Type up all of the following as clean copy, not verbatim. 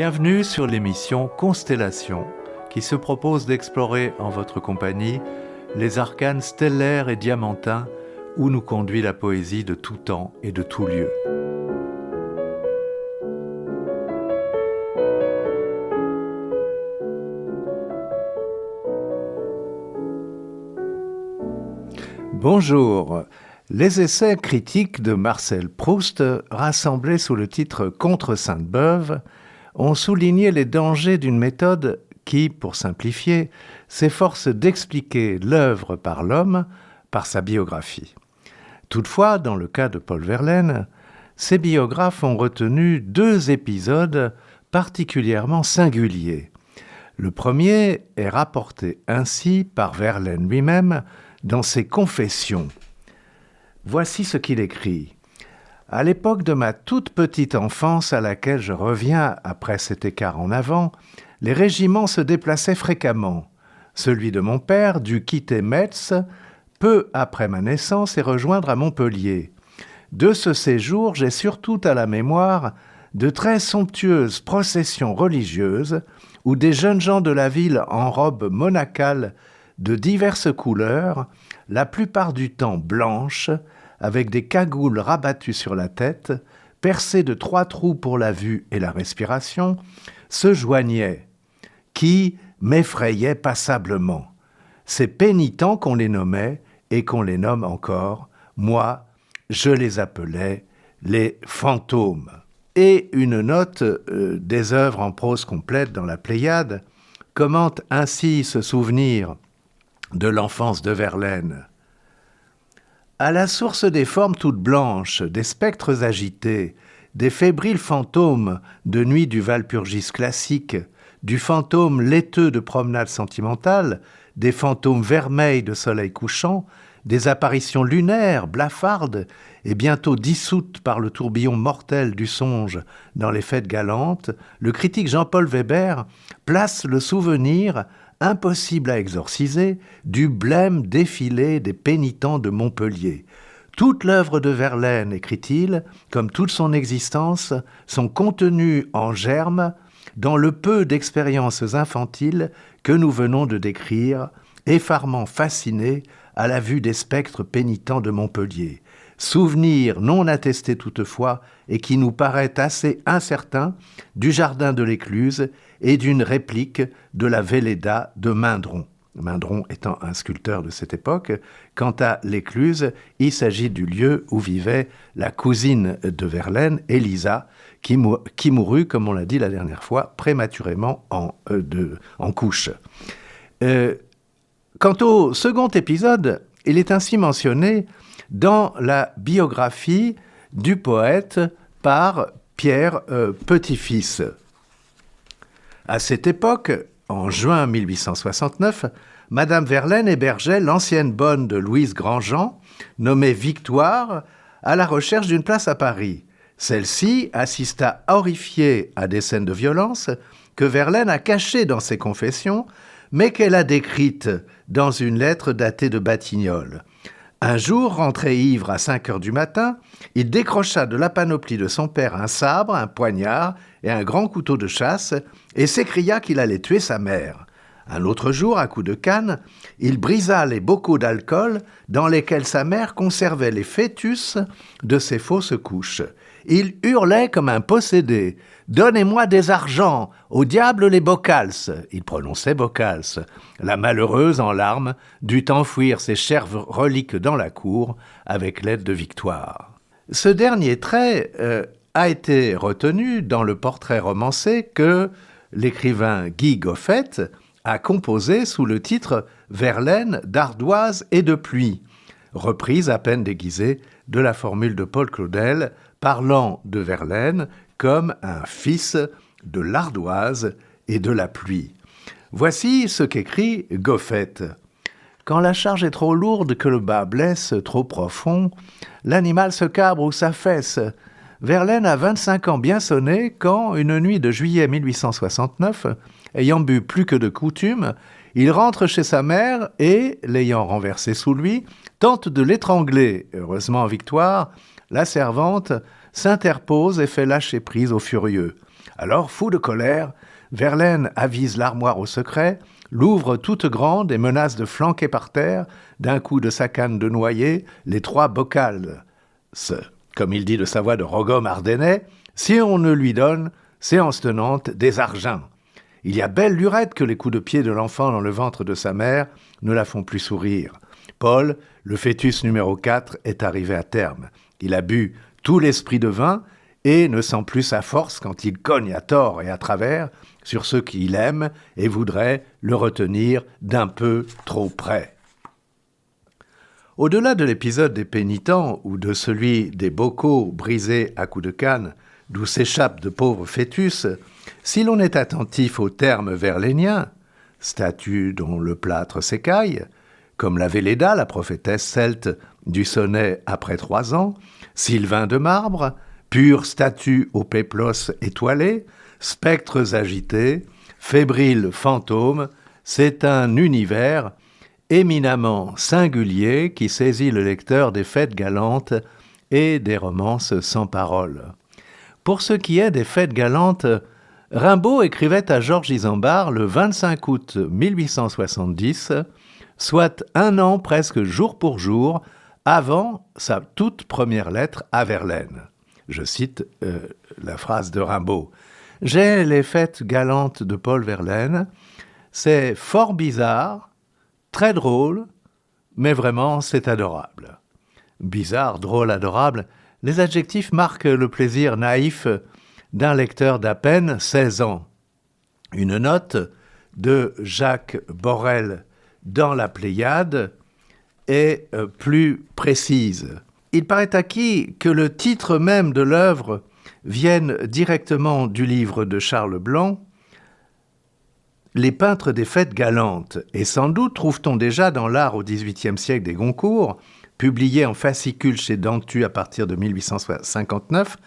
Bienvenue sur l'émission Constellation, qui se propose d'explorer en votre compagnie les arcanes stellaires et diamantins où nous conduit la poésie de tout temps et de tout lieu. Bonjour. Les essais critiques de Marcel Proust, rassemblés sous le titre Contre Sainte-Beuve, ont souligné les dangers d'une méthode qui, pour simplifier, s'efforce d'expliquer l'œuvre par l'homme par sa biographie. Toutefois, dans le cas de Paul Verlaine, ces biographes ont retenu deux épisodes particulièrement singuliers. Le premier est rapporté ainsi par Verlaine lui-même dans ses Confessions. Voici ce qu'il écrit. « À l'époque de ma toute petite enfance à laquelle je reviens après cet écart en avant, les régiments se déplaçaient fréquemment. Celui de mon père dut quitter Metz peu après ma naissance et rejoindre à Montpellier. De ce séjour, j'ai surtout à la mémoire de très somptueuses processions religieuses où des jeunes gens de la ville en robes monacales de diverses couleurs, la plupart du temps blanches, avec des cagoules rabattues sur la tête, percées de 3 trous pour la vue et la respiration, se joignaient, qui m'effrayaient passablement. Ces pénitents qu'on les nommait et qu'on les nomme encore, moi, je les appelais les fantômes. » Et une note des œuvres en prose complète dans la Pléiade commente ainsi ce souvenir de l'enfance de Verlaine. À la source des formes toutes blanches, des spectres agités, des fébriles fantômes de nuit du Walpurgis classique, du fantôme laiteux de promenade sentimentale, des fantômes vermeils de soleil couchant, des apparitions lunaires, blafardes, et bientôt dissoutes par le tourbillon mortel du songe dans les fêtes galantes, le critique Jean-Paul Weber place le souvenir impossible à exorciser, du blême défilé des pénitents de Montpellier. Toute l'œuvre de Verlaine, écrit-il, comme toute son existence, sont contenues en germe dans le peu d'expériences infantiles que nous venons de décrire, effarement fascinés à la vue des spectres pénitents de Montpellier. Souvenir non attesté toutefois et qui nous paraît assez incertain du jardin de l'Écluse et d'une réplique de la Velleda de Mindron. Mindron étant un sculpteur de cette époque. Quant à l'Écluse, il s'agit du lieu où vivait la cousine de Verlaine, Élisa, qui mourut, comme on l'a dit la dernière fois, prématurément en couche. Quant au second épisode, il est ainsi mentionné dans la biographie du poète par Pierre Petit-Fils. À cette époque, en juin 1869, Madame Verlaine hébergeait l'ancienne bonne de Louise Grandjean, nommée Victoire, à la recherche d'une place à Paris. Celle-ci assista horrifiée à des scènes de violence que Verlaine a cachées dans ses Confessions, mais qu'elle a décrites dans une lettre datée de Batignolles. Un jour, rentré ivre à 5 heures du matin, il décrocha de la panoplie de son père un sabre, un poignard et un grand couteau de chasse et s'écria qu'il allait tuer sa mère. Un autre jour, à coups de canne, il brisa les bocaux d'alcool dans lesquels sa mère conservait les fœtus de ses fausses couches. Il hurlait comme un possédé « Donnez-moi des argents, au diable les bocals !» Il prononçait bocals. La malheureuse, en larmes, dut enfouir ses chères reliques dans la cour avec l'aide de Victoire. Ce dernier trait a été retenu dans le portrait romancé que l'écrivain Guy Goffet a composé sous le titre « Verlaine, d'ardoise et de pluie », reprise à peine déguisée de la formule de Paul Claudel parlant de Verlaine comme un fils de l'ardoise et de la pluie. Voici ce qu'écrit Goffet. « Quand la charge est trop lourde, que le bas blesse trop profond, l'animal se cabre ou s'affaisse. Verlaine a 25 ans bien sonnés quand, une nuit de juillet 1869, ayant bu plus que de coutume, il rentre chez sa mère et, l'ayant renversé sous lui, tente de l'étrangler. Heureusement, Victoire, la servante, s'interpose et fait lâcher prise au furieux. Alors, fou de colère, Verlaine avise l'armoire au secret, l'ouvre toute grande et menace de flanquer par terre, d'un coup de sa canne de noyer, les 3 bocals. Comme il dit de sa voix de Rogom ardennais, si on ne lui donne, séance tenante, des argents. Il y a belle lurette que les coups de pied de l'enfant dans le ventre de sa mère ne la font plus sourire. Paul, le fœtus numéro 4, est arrivé à terme. Il a bu tout l'esprit de vin et ne sent plus sa force quand il cogne à tort et à travers sur ceux qu'il aime et voudrait le retenir d'un peu trop près. Au-delà de l'épisode des pénitents ou de celui des bocaux brisés à coups de canne, d'où s'échappent de pauvres fœtus, si l'on est attentif aux termes verléniens, statue dont le plâtre s'écaille, comme la Véléda, la prophétesse celte du sonnet après 3 ans, Sylvain de marbre, pure statue au péplos étoilé, spectres agités, fébriles fantômes, c'est un univers éminemment singulier qui saisit le lecteur des fêtes galantes et des romances sans parole. Pour ce qui est des fêtes galantes, Rimbaud écrivait à Georges Isambard le 25 août 1870, soit 1 an presque jour pour jour avant sa toute première lettre à Verlaine. Je cite la phrase de Rimbaud. « J'ai les fêtes galantes de Paul Verlaine. C'est fort bizarre, très drôle, mais vraiment c'est adorable. » Bizarre, drôle, adorable, les adjectifs marquent le plaisir naïf d'un lecteur d'à peine 16 ans. Une note de Jacques Borel dans la Pléiade est plus précise. Il paraît acquis que le titre même de l'œuvre vienne directement du livre de Charles Blanc, Les peintres des fêtes galantes, et sans doute trouve-t-on déjà dans l'art au XVIIIe siècle des Goncourt, publié en fascicule chez Dantu à partir de 1859,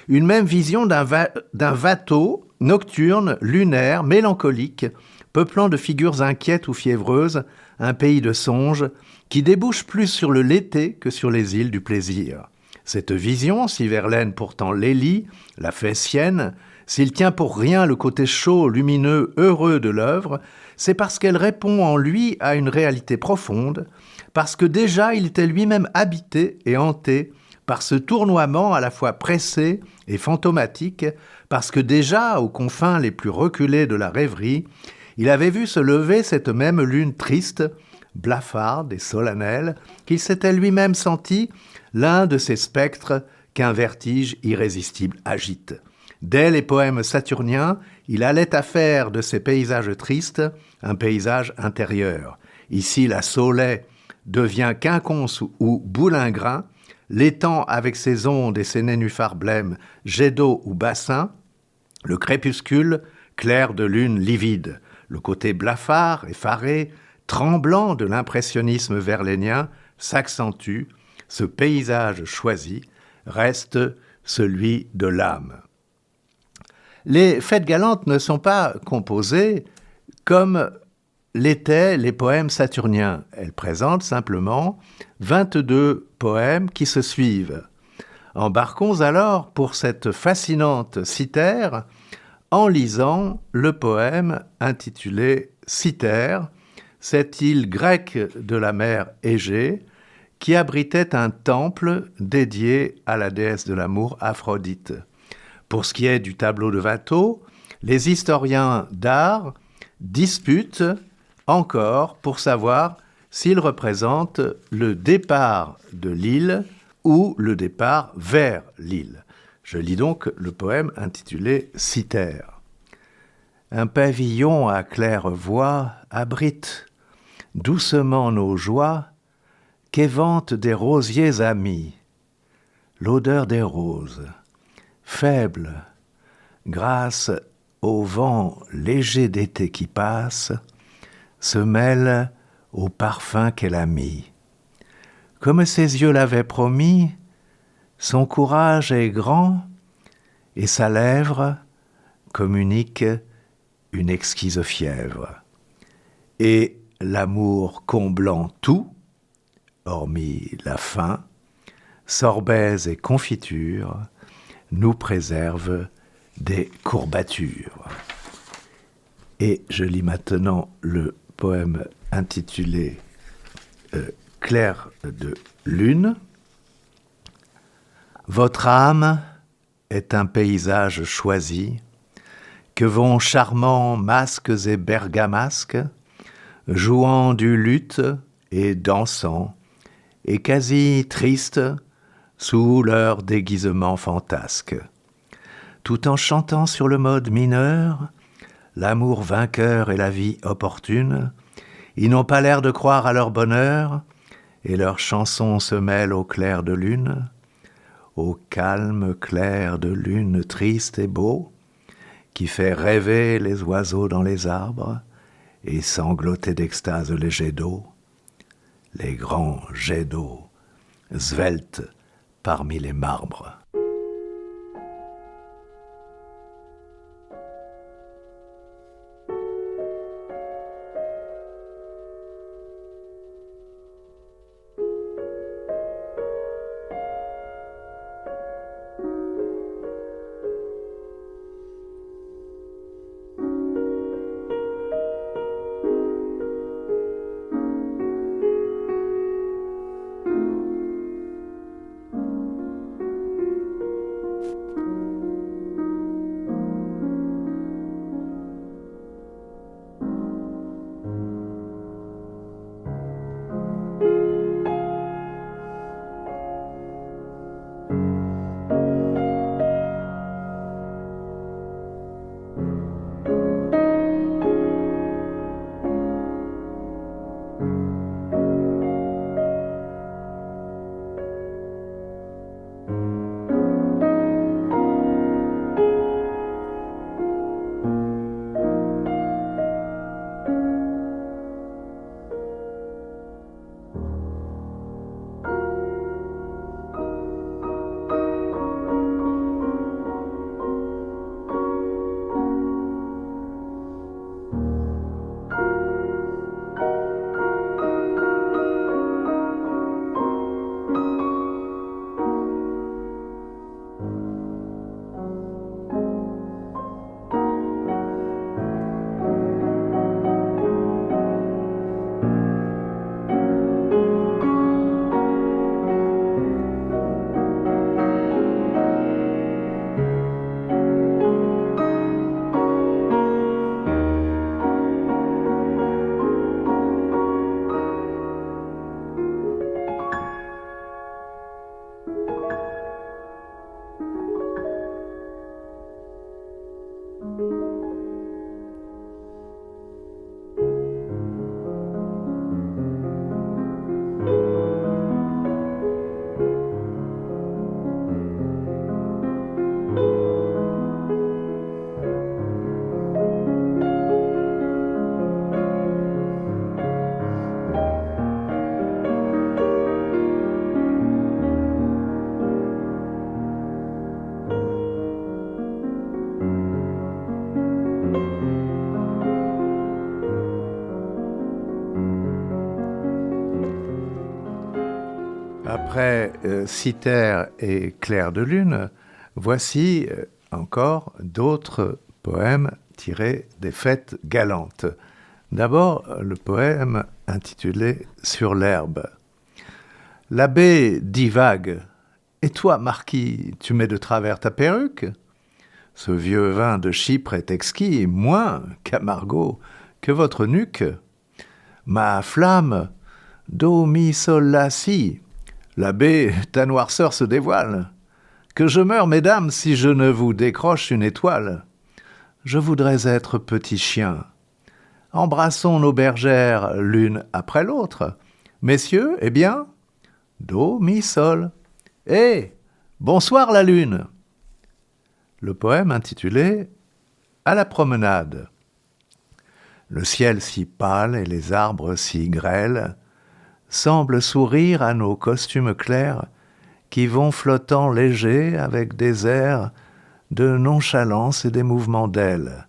une même vision d'un watteau nocturne, lunaire, mélancolique, peuplant de figures inquiètes ou fiévreuses, un pays de songes, qui débouche plus sur le l'été que sur les îles du plaisir. Cette vision, si Verlaine pourtant l'élit, la fait sienne, s'il tient pour rien le côté chaud, lumineux, heureux de l'œuvre, c'est parce qu'elle répond en lui à une réalité profonde, parce que déjà il était lui-même habité et hanté par ce tournoiement à la fois pressé et fantomatique, parce que déjà, aux confins les plus reculés de la rêverie, il avait vu se lever cette même lune triste, blafarde et solennelle, qu'il s'était lui-même senti l'un de ces spectres qu'un vertige irrésistible agite. Dès les poèmes saturniens, il allait à faire de ces paysages tristes un paysage intérieur. Ici, la Saulaie devient quinconce ou boulingrin, l'étang avec ses ondes et ses nénuphars blêmes, jet d'eau ou bassin, le crépuscule, clair de lune livide, le côté blafard, effaré, tremblant de l'impressionnisme verlainien s'accentue, ce paysage choisi reste celui de l'âme. Les fêtes galantes ne sont pas composées comme l'étaient les poèmes saturniens. Elles présentent simplement 22 poèmes qui se suivent. Embarquons alors pour cette fascinante cithère en lisant le poème intitulé « Cythère », cette île grecque de la mer Égée qui abritait un temple dédié à la déesse de l'amour Aphrodite. Pour ce qui est du tableau de Watteau, les historiens d'art disputent encore pour savoir s'il représente le départ de l'île ou le départ vers l'île. Je lis donc le poème intitulé « Cythère ». Un pavillon à claire-voie abrite doucement nos joies qu'éventent des rosiers amis. L'odeur des roses, faible, grâce au vent léger d'été qui passe, se mêle au parfum qu'elle a mis. Comme ses yeux l'avaient promis, son courage est grand et sa lèvre communique une exquise fièvre. Et l'amour comblant tout, hormis la faim, sorbets et confitures, nous préserve des courbatures. Et je lis maintenant le poème intitulé Clair de lune. Votre âme est un paysage choisi, que vont charmants masques et bergamasques, jouant du luth et dansant, et quasi tristes sous leur déguisement fantasque. Tout en chantant sur le mode mineur, l'amour vainqueur et la vie opportune, ils n'ont pas l'air de croire à leur bonheur, et leurs chansons se mêlent au clair de lune, au calme clair de lune triste et beau, qui fait rêver les oiseaux dans les arbres et sangloter d'extase les jets d'eau, les grands jets d'eau, sveltes parmi les marbres. Après Cythère et Clair de lune, voici encore d'autres poèmes tirés des fêtes galantes. D'abord, le poème intitulé Sur l'herbe. L'abbé divague. Et toi, marquis, tu mets de travers ta perruque? Ce vieux vin de Chypre est exquis, moins qu'à Margot, que votre nuque. Ma flamme, do, mi, sol, la, si. L'abbé, ta noirceur se dévoile. Que je meure, mesdames, si je ne vous décroche une étoile. Je voudrais être petit chien. Embrassons nos bergères l'une après l'autre. Messieurs, eh bien, do, mi, sol. Eh, bonsoir la lune. Le poème intitulé À la promenade. Le ciel si pâle et les arbres si grêles semblent sourire à nos costumes clairs qui vont flottant légers avec des airs de nonchalance et des mouvements d'ailes.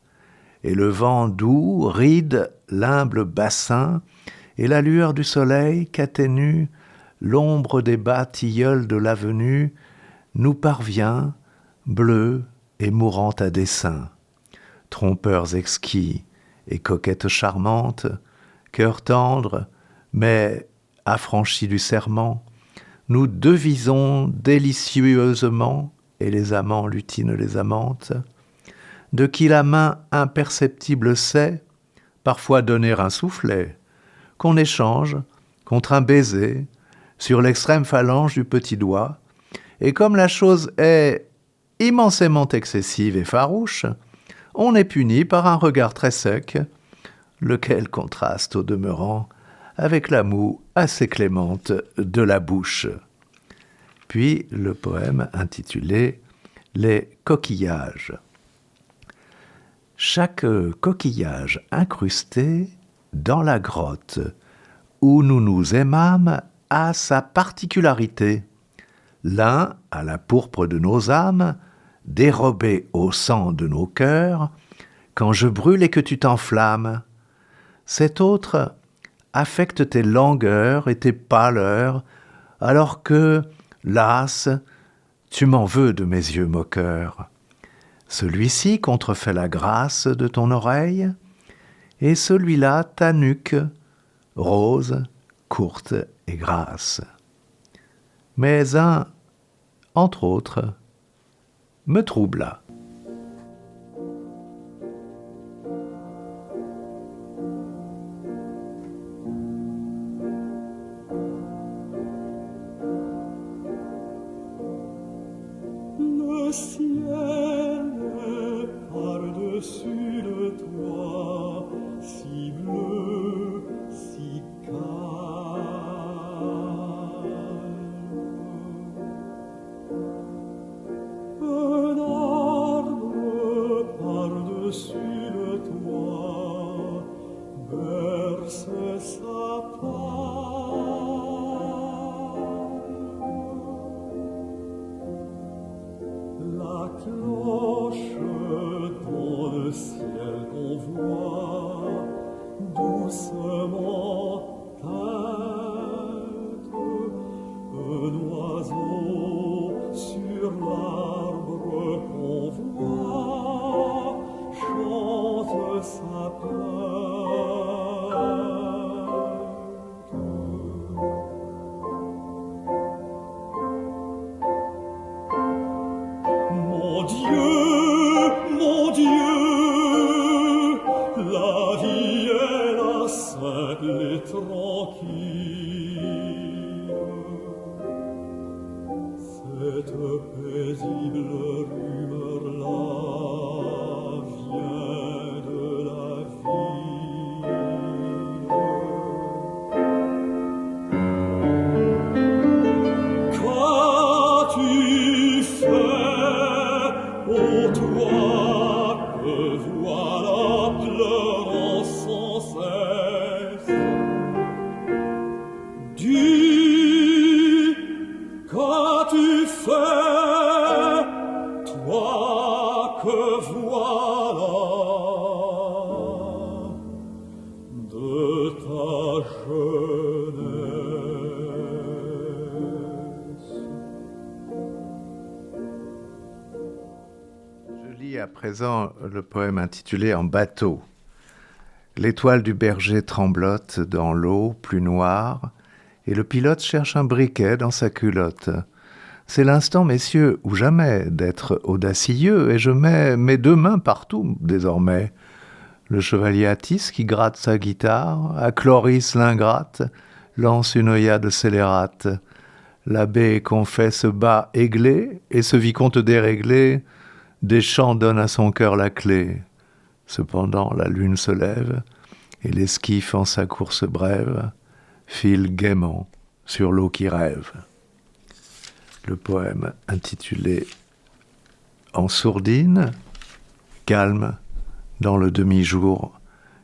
Et le vent doux ride l'humble bassin et la lueur du soleil qu'atténue l'ombre des bas tilleuls de l'avenue nous parvient, bleue, et mourant à dessein, trompeurs exquis et coquettes charmantes, cœurs tendres, mais affranchis du serment, nous devisons délicieusement, et les amants lutinent les amantes, de qui la main imperceptible sait parfois donner un soufflet, qu'on échange contre un baiser sur l'extrême phalange du petit doigt, et comme la chose est immensément excessive et farouche, on est puni par un regard très sec, lequel contraste au demeurant avec la moue assez clémente de la bouche. Puis le poème intitulé « Les coquillages ». Chaque coquillage incrusté dans la grotte où nous nous aimâmes a sa particularité. L'un à la pourpre de nos âmes, dérobé au sang de nos cœurs, quand je brûle et que tu t'enflammes. Cet autre affecte tes langueurs et tes pâleurs, alors que, las, tu m'en veux de mes yeux moqueurs. Celui-ci contrefait la grâce de ton oreille, et celui-là ta nuque, rose, courte et grasse. Mais un, entre autres, me troubla. Le ciel par-dessus le toit, si bleu, si calme. Un arbre par-dessus le toit berce sa la cloche dans le ciel qu'on voit doucement teinte, un oiseau sur l'arbre qu'on voit chante sa plainte. Mon Dieu, la vie est la simple et tranquille. Cette paisible rumeur-là vient de la ville. Qu'as-tu fait, ô toi que voilà pleurant sans cesse? Dis, qu'as-tu fait, toi que voilà de ta jeunesse? Je lis à présent le poème intitulé « En bateau ». L'étoile du berger tremblote dans l'eau plus noire, et le pilote cherche un briquet dans sa culotte. C'est l'instant, messieurs, ou jamais, d'être audacieux, et je mets mes deux mains partout, désormais. Le chevalier Attis, qui gratte sa guitare, à Chloris l'ingrate, lance une œillade scélérate. L'abbé confesse bas aiglé, et ce vicomte déréglé, des chants donne à son cœur la clé. Cependant la lune se lève, et l'esquif en sa course brève file gaiement sur l'eau qui rêve. Le poème intitulé En sourdine, calme dans le demi-jour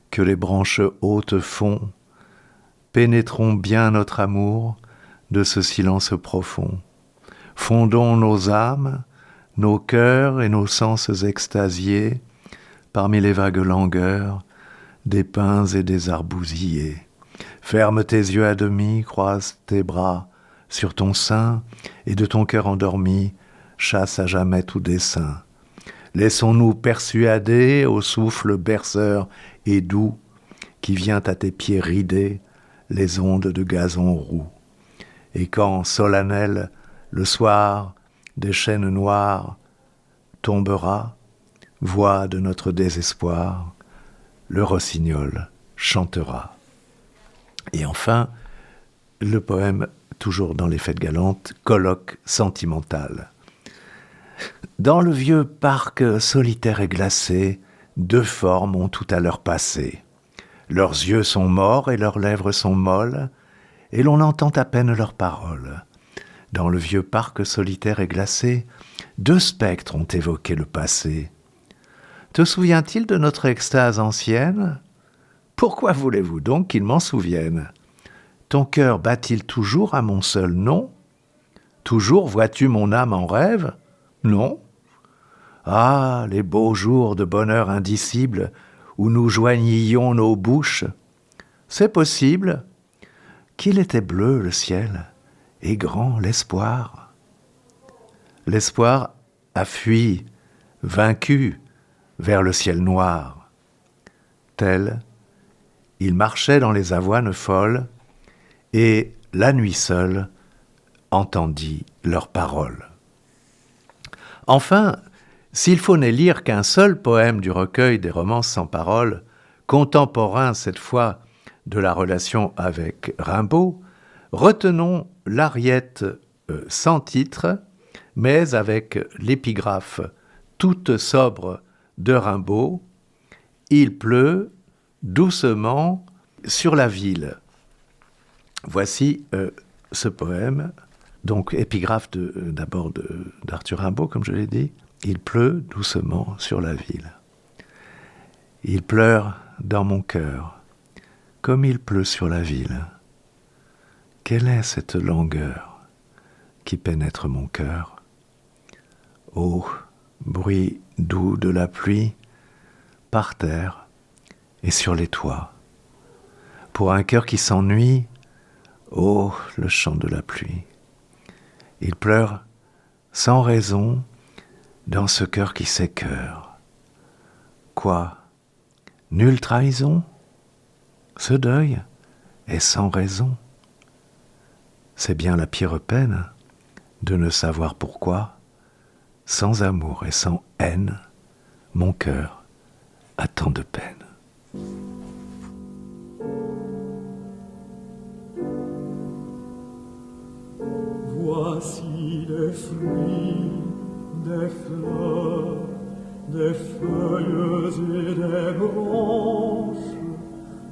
que les branches hautes font, pénétrons bien notre amour de ce silence profond. Fondons nos âmes, nos cœurs et nos sens extasiés parmi les vagues langueurs des pins et des arbousiers. Ferme tes yeux à demi, croise tes bras sur ton sein, et de ton cœur endormi, chasse à jamais tout dessein. Laissons-nous persuader au souffle berceur et doux qui vient à tes pieds rider les ondes de gazon roux. Et quand, solennel, le soir, des chaînes noires tombera, voix de notre désespoir, le rossignol chantera. Et enfin, le poème, toujours dans les fêtes galantes, colloque sentimental. Dans le vieux parc solitaire et glacé, deux formes ont tout à l'heure passé. Leurs yeux sont morts et leurs lèvres sont molles, et l'on entend à peine leurs paroles. Dans le vieux parc solitaire et glacé, deux spectres ont évoqué le passé. Te souvient-il de notre extase ancienne ? Pourquoi voulez-vous donc qu'il m'en souvienne ? Ton cœur bat-il toujours à mon seul nom ? Toujours vois-tu mon âme en rêve ? Non ? Ah, les beaux jours de bonheur indicible où nous joignions nos bouches. C'est possible qu'il était bleu le ciel et grand l'espoir. L'espoir a fui, vaincu, vers le ciel noir. Tel, il marchait dans les avoines folles et, la nuit seule, entendit leurs paroles. Enfin, s'il faut ne lire qu'un seul poème du recueil des romances sans paroles, contemporain cette fois de la relation avec Rimbaud, retenons l'Ariette sans titre, mais avec l'épigraphe toute sobre de Rimbaud, « Il pleut doucement sur la ville ». Voici ce poème, donc épigraphe d'abord d'Arthur Rimbaud, comme je l'ai dit. Il pleut doucement sur la ville. Il pleure dans mon cœur, comme il pleut sur la ville. Quelle est cette langueur qui pénètre mon cœur ? Ô bruit doux de la pluie, par terre et sur les toits. Pour un cœur qui s'ennuie, ô le chant de la pluie. Il pleure sans raison dans ce cœur qui s'écœure. Quoi ? Nulle trahison ? Ce deuil est sans raison. C'est bien la pire peine de ne savoir pourquoi, sans amour et sans haine, mon cœur a tant de peine. Voici les fruits des fleurs, des feuilles et des branches,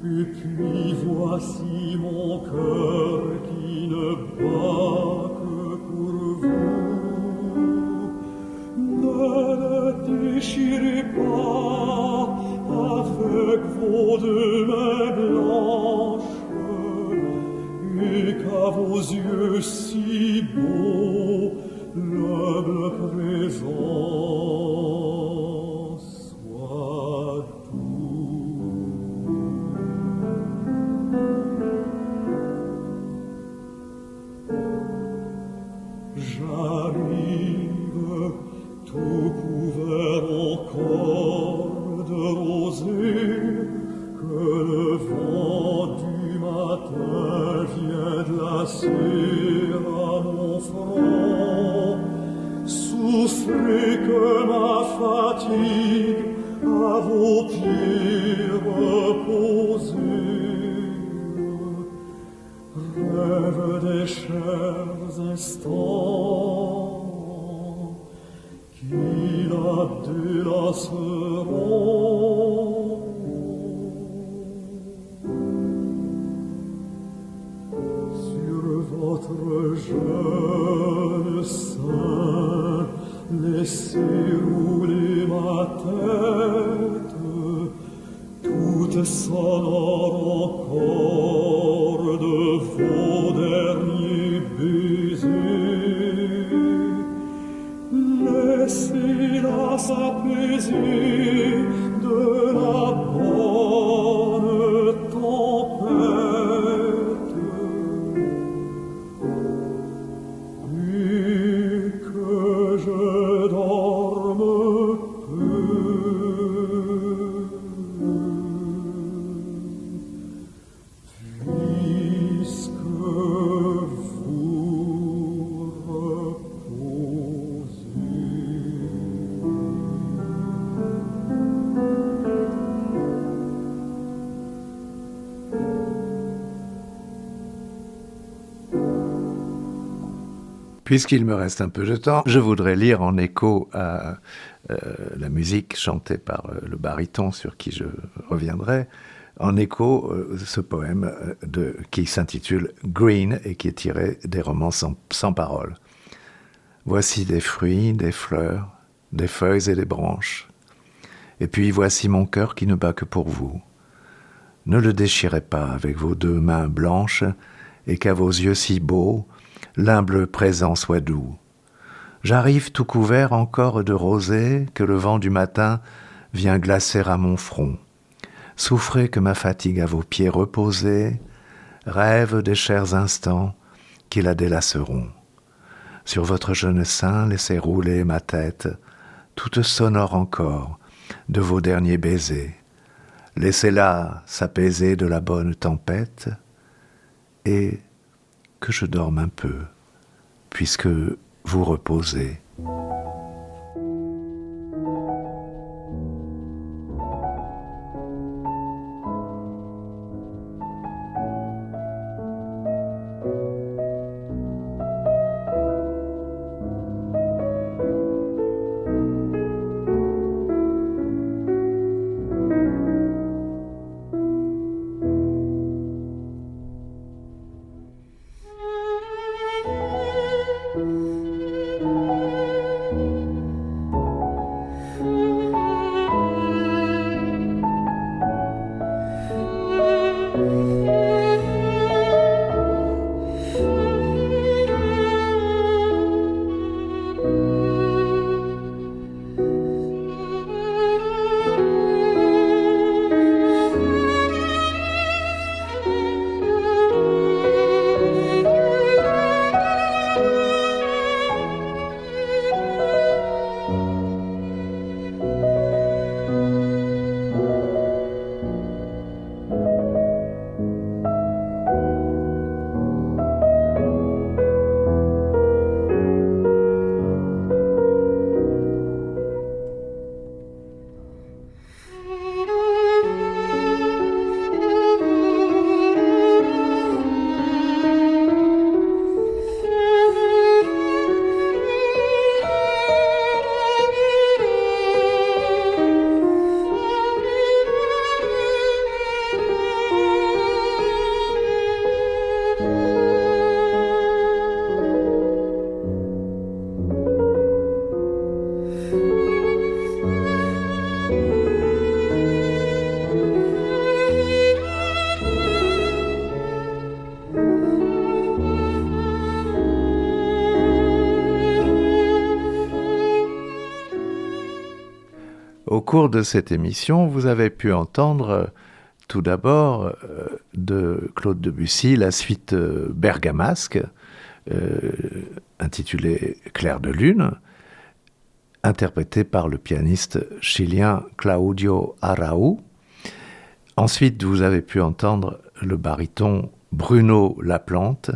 et puis voici mon cœur qui ne bat que pour vous. Ne le déchirez pas avec vos deux mains blanches, et qu'à vos yeux si beaux l'humble présence soit doux. J'arrive tout couvert encore de rosée, que le vent du matin vient glacer à mon front. Souffrez que ma fatigue à vos pieds reposée. Rêve des chers instants qui la délaceront. Sur votre jeune sein, laissez rouler ma tête, toute sonore encore de vos derniers baisers. Laissez-la s'apaiser de la bonne tempête, et que je dorme peu. Puisqu'il me reste un peu de temps, je voudrais lire en écho à la musique chantée par le baryton sur qui je reviendrai, en écho ce poème qui s'intitule Green et qui est tiré des romans sans paroles. Voici des fruits, des fleurs, des feuilles et des branches. Et puis voici mon cœur qui ne bat que pour vous. Ne le déchirez pas avec vos 2 mains blanches et qu'à vos yeux si beaux, l'humble présent soit doux. J'arrive tout couvert encore de rosée que le vent du matin vient glacer à mon front. Souffrez que ma fatigue à vos pieds reposés rêve des chers instants qui la délaceront. Sur votre jeune sein, laissez rouler ma tête, toute sonore encore, de vos derniers baisers. Laissez-la s'apaiser de la bonne tempête et que je dorme un peu, puisque vous reposez. Au cours de cette émission, vous avez pu entendre tout d'abord de Claude Debussy la suite bergamasque intitulée Clair de lune, interprétée par le pianiste chilien Claudio Arrau. Ensuite, vous avez pu entendre le baryton Bruno Laplante,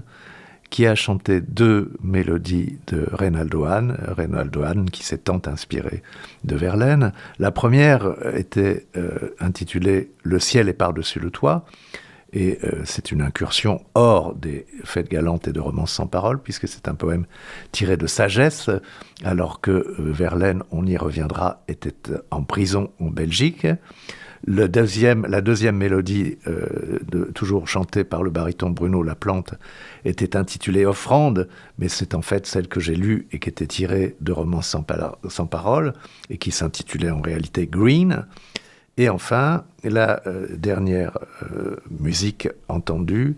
qui a chanté 2 mélodies de Reynaldo Hahn qui s'est tant inspiré de Verlaine. La première était intitulée « Le ciel est par-dessus le toit », et c'est une incursion hors des fêtes galantes et de romances sans paroles, puisque c'est un poème tiré de sagesse, alors que Verlaine, on y reviendra, était en prison en Belgique. La deuxième mélodie, toujours chantée par le baryton Bruno Laplante, était intitulée « Offrande », mais c'est en fait celle que j'ai lue et qui était tirée de romances sans paroles, et qui s'intitulait en réalité « Green ». Et enfin, la dernière musique entendue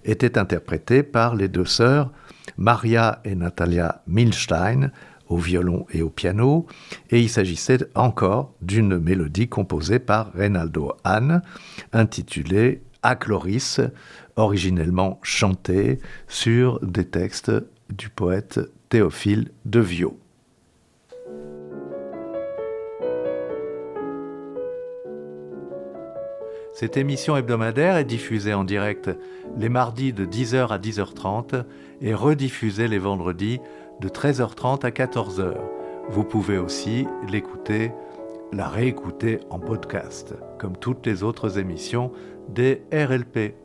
était interprétée par les 2 sœurs Maria et Natalia Milstein, au violon et au piano, et il s'agissait encore d'une mélodie composée par Reynaldo Hahn, intitulée « A Chloris », originellement chantée sur des textes du poète Théophile de Viau. Cette émission hebdomadaire est diffusée en direct les mardis de 10h à 10h30 et rediffusée les vendredis de 13h30 à 14h. Vous pouvez aussi la réécouter en podcast, comme toutes les autres émissions des RLP.